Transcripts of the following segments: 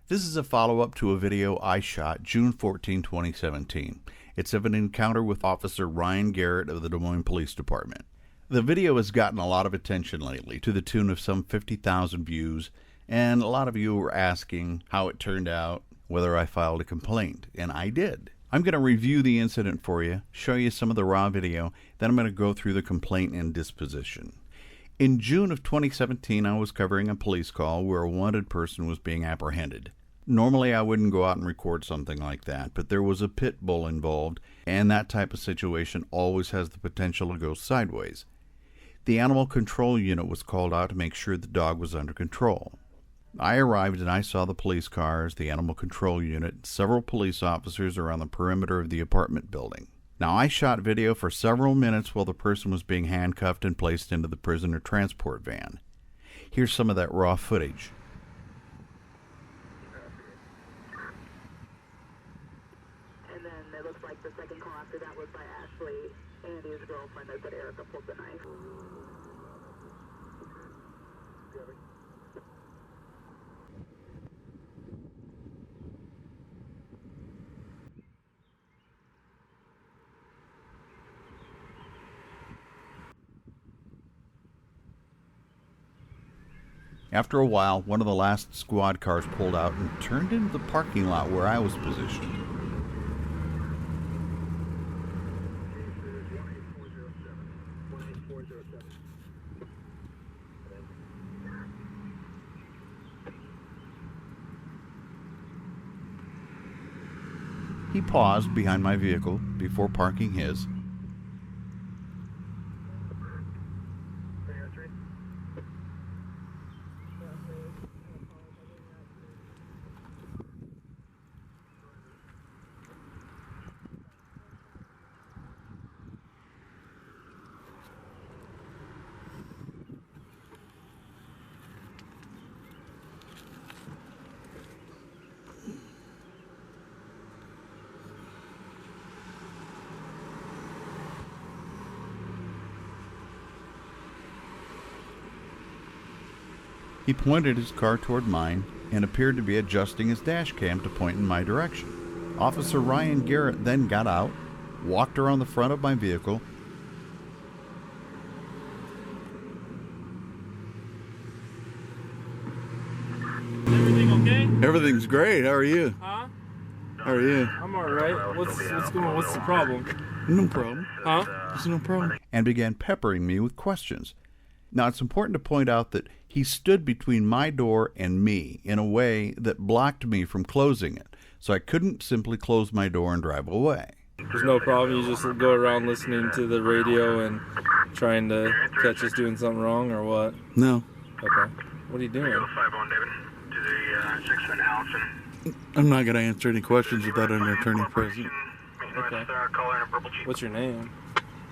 This is a follow-up to a video I shot June 14, 2017. It's of an encounter with Officer Ryan Garrett of the Des Moines Police Department. The video has gotten a lot of attention lately, to the tune of some 50,000 views, and a lot of you were asking how it turned out, whether I filed a complaint, and I did. I'm going to review the incident for you, show you some of the raw video, then I'm going to go through the complaint and disposition. In June of 2017, I was covering a police call where a wanted person was being apprehended. Normally, I wouldn't go out and record something like that, but there was a pit bull involved, and that type of situation always has the potential to go sideways. The animal control unit was called out to make sure the dog was under control. I arrived and I saw the police cars, the animal control unit, and several police officers around the perimeter of the apartment building. Now, I shot video for several minutes while the person was being handcuffed and placed into the prisoner transport van. Here's some of that raw footage. And then it looks like the second call after that was by Ashley and his girlfriend that said Erica pulled the knife. After a while, one of the last squad cars pulled out and turned into the parking lot where I was positioned. He paused behind my vehicle before parking his. He pointed his car toward mine and appeared to be adjusting his dash cam to point in my direction. Officer Ryan Garrett then got out, walked around the front of my vehicle, Everything okay? Everything's great. How are you? Huh? How are you? I'm alright. What's going on? What's the problem? No problem. Huh? There's no problem. And began peppering me with questions. Now, it's important to point out that he stood between my door and me in a way that blocked me from closing it, so I couldn't simply close my door and drive away. There's no problem. You just go around listening to the radio and trying to catch us doing something wrong, or what? No. Okay. What are you doing? 51, David, to the 6th and Allison. I'm not going to answer any questions without an attorney present. Okay. What's your name?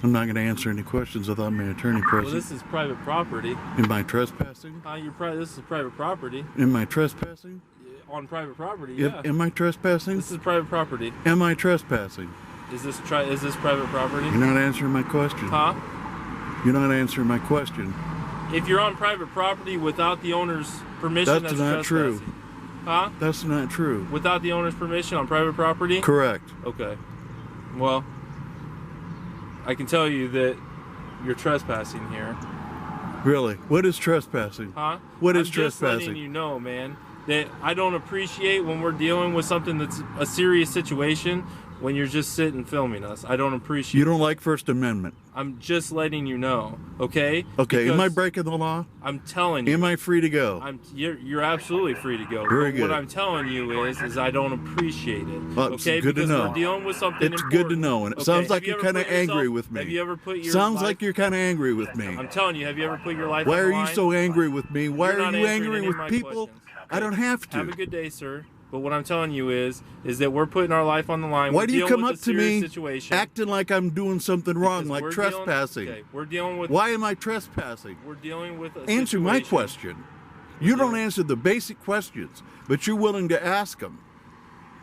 I'm not going to answer any questions without my attorney present. Well, this is private property. Am I trespassing? This is private property. Am I trespassing? On private property, yeah. Am I trespassing? This is private property. Am I trespassing? Is this private property? You're not answering my question. Huh? You're not answering my question. If you're on private property without the owner's permission, that's not true. Huh? That's not true. Without the owner's permission on private property? Correct. Okay. Well, I can tell you that you're trespassing here. Really? What is trespassing? Huh? What is I'm trespassing? just letting you know, man, that I don't appreciate when we're dealing with something that's a serious situation when you're just sitting filming us. I don't appreciate. You don't like First Amendment? I'm just letting you know, okay? Okay. Am I Because breaking the law? I'm telling you. Am I free to go? You're absolutely free to go. Very But good. What I'm telling you is I don't appreciate it. Well, it's okay, good to because know. we're dealing with something It's important. good to know, and it Okay, sounds like have you you're ever kind of put yourself- angry with me. Have you ever put your Sounds life, like you're kind of angry with me. I'm telling you, have you ever put your life Why on are the you line? so angry with me? Why You're are not you answering angry any with of my people? questions. I don't have to. Have a good day, sir. But what I'm telling you is that we're putting our life on the line. Why We're do you dealing come with up a to serious me situation. acting like I'm doing something wrong, Because like we're trespassing? We're dealing with. Why am I trespassing? We're dealing with a Answer my situation. question. You don't answer the basic questions, but you're willing to ask them.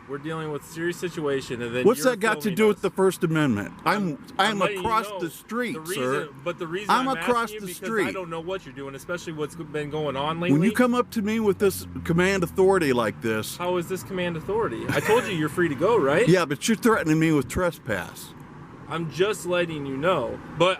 We're dealing with a serious situation, and then What's you're that got to filming do us. with the First Amendment? I'm letting you across know the street, the reason, sir. But the reason I'm I'm across asking you the because street. I don't know what you're doing, especially what's been going on lately. When you come up to me with this command authority like this, How is this command authority? I told you you're free to go, right? yeah, but you're threatening me with trespass. I'm just letting you know. But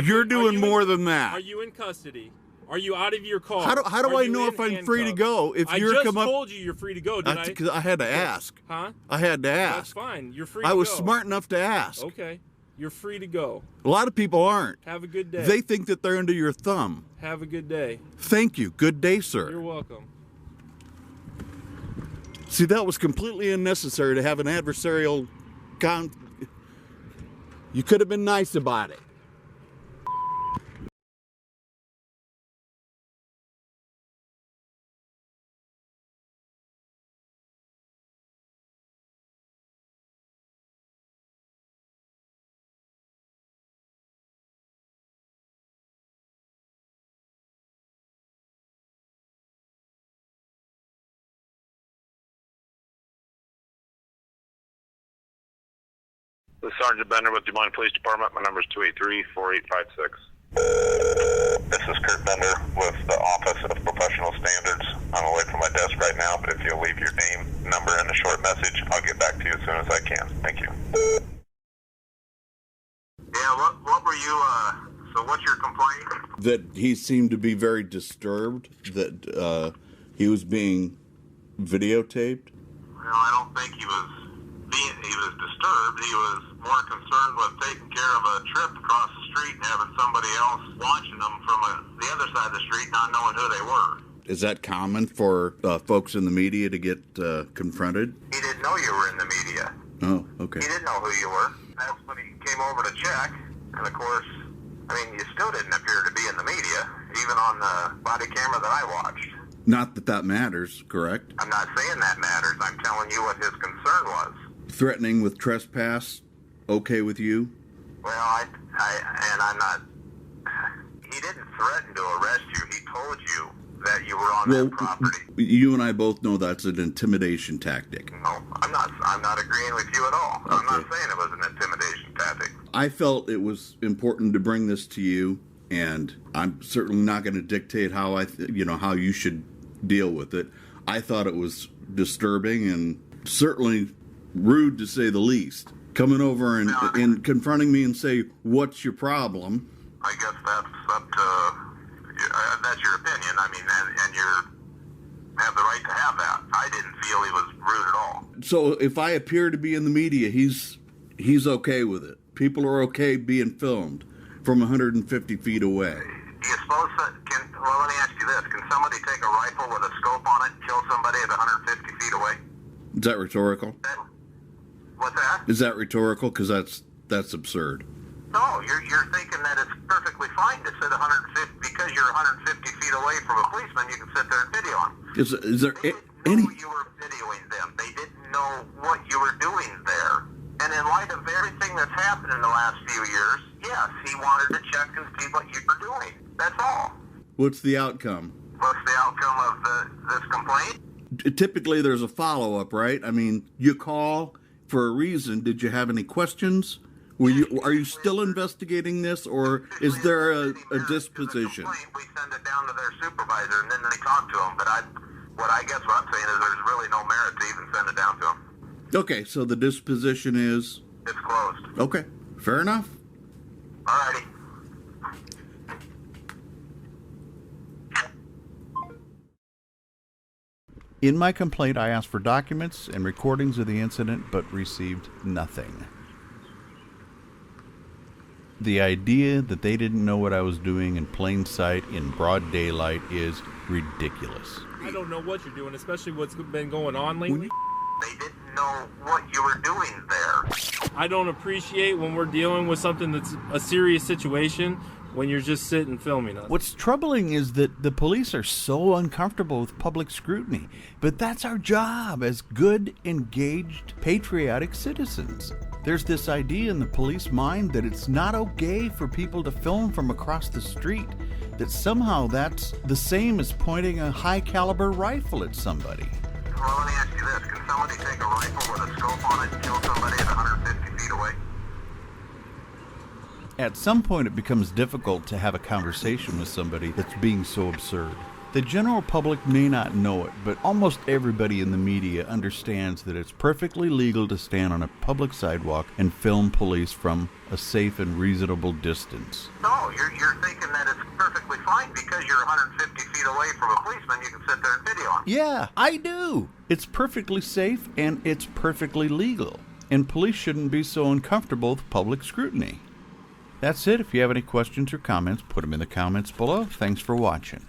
You're doing more than that. Are you in custody? Are you out of your car? How do Are I you know in if I'm free to handcuffs? go? If I you're just come up, told you you're free to go. Did I? because I had to ask. Huh? I had to That's ask. fine. You're free. I to was go. smart enough to ask. Okay. You're free to go. A lot of people aren't. Have a good day. They think that they're under your thumb. Have a good day. Thank you. Good day, sir. You're welcome. See, that was completely unnecessary to have an adversarial You could have been nice about it. This is Sergeant Bender with Des Moines Police Department. My number is 283-4856. This is Kurt Bender with the Office of Professional Standards. I'm away from my desk right now, but if you'll leave your name, number, and a short message, I'll get back to you as soon as I can. Thank you. Yeah, what were you, so what's your complaint? That he seemed to be very disturbed, that he was being videotaped. Well, I don't think he was disturbed. He was more concerned with taking care of a trip across the street and having somebody else watching them from the other side of the street, not knowing who they were. Is that common for folks in the media to get confronted? He didn't know you were in the media. Oh, okay. He didn't know who you were. That's when he came over to check. And of course, I mean, you still didn't appear to be in the media, even on the body camera that I watched. Not that that matters, correct? I'm not saying that matters. I'm telling you what his concern was. Threatening with trespass, okay with you? Well, I'm not. He didn't threaten to arrest you. He told you that you were on that property. You and I both know that's an intimidation tactic. No, I'm not agreeing with you at all. Okay. I'm not saying it was an intimidation tactic. I felt it was important to bring this to you, and I'm certainly not going to dictate how how you should deal with it. I thought it was disturbing and certainly rude, to say the least. Coming over and confronting me and say, "What's your problem?" I guess that's up to that's your opinion. I mean, and you have the right to have that. I didn't feel he was rude at all. So if I appear to be in the media, he's okay with it. People are okay being filmed from 150 feet away. Do you suppose that well, let me ask you this. Can somebody take a rifle with a scope on it and kill somebody at 150 feet away? Is that rhetorical? What's that? Is that rhetorical? Because that's absurd. No, you're thinking that it's perfectly fine to sit 150 because you're 150 feet away from a policeman. You can sit there and video him. Is there They didn't any? know you were videoing them. They didn't know what you were doing there. And in light of everything that's happened in the last few years, yes, he wanted to check and see what you were doing. That's all. What's the outcome? What's the outcome of this complaint? Typically, there's a follow-up, right? I mean, you call for a reason. Did you have any questions? Are you still investigating this, or is there a disposition? We send it down to their supervisor, and then they talk to him. But what I'm saying is there's really no merit to even send it down to him. Okay, so the disposition is? It's closed. Okay, fair enough. All righty. In my complaint, I asked for documents and recordings of the incident, but received nothing. The idea that they didn't know what I was doing in plain sight, in broad daylight, is ridiculous. I don't know what you're doing, especially what's been going on lately. They didn't know what you were doing there. I don't appreciate when we're dealing with something that's a serious situation when you're just sitting filming us. What's troubling is that the police are so uncomfortable with public scrutiny, but that's our job as good, engaged, patriotic citizens. There's this idea in the police mind that it's not okay for people to film from across the street, that somehow that's the same as pointing a high-caliber rifle at somebody. Well, let me ask you this. Can somebody take a rifle with a scope on it and kill somebody at 150 feet away? At some point, it becomes difficult to have a conversation with somebody that's being so absurd. The general public may not know it, but almost everybody in the media understands that it's perfectly legal to stand on a public sidewalk and film police from a safe and reasonable distance. No, you're thinking that it's perfectly fine because you're 150 feet away from a policeman. You can sit there and video him. Yeah, I do. It's perfectly safe and it's perfectly legal. And police shouldn't be so uncomfortable with public scrutiny. That's it. If you have any questions or comments, put them in the comments below. Thanks for watching.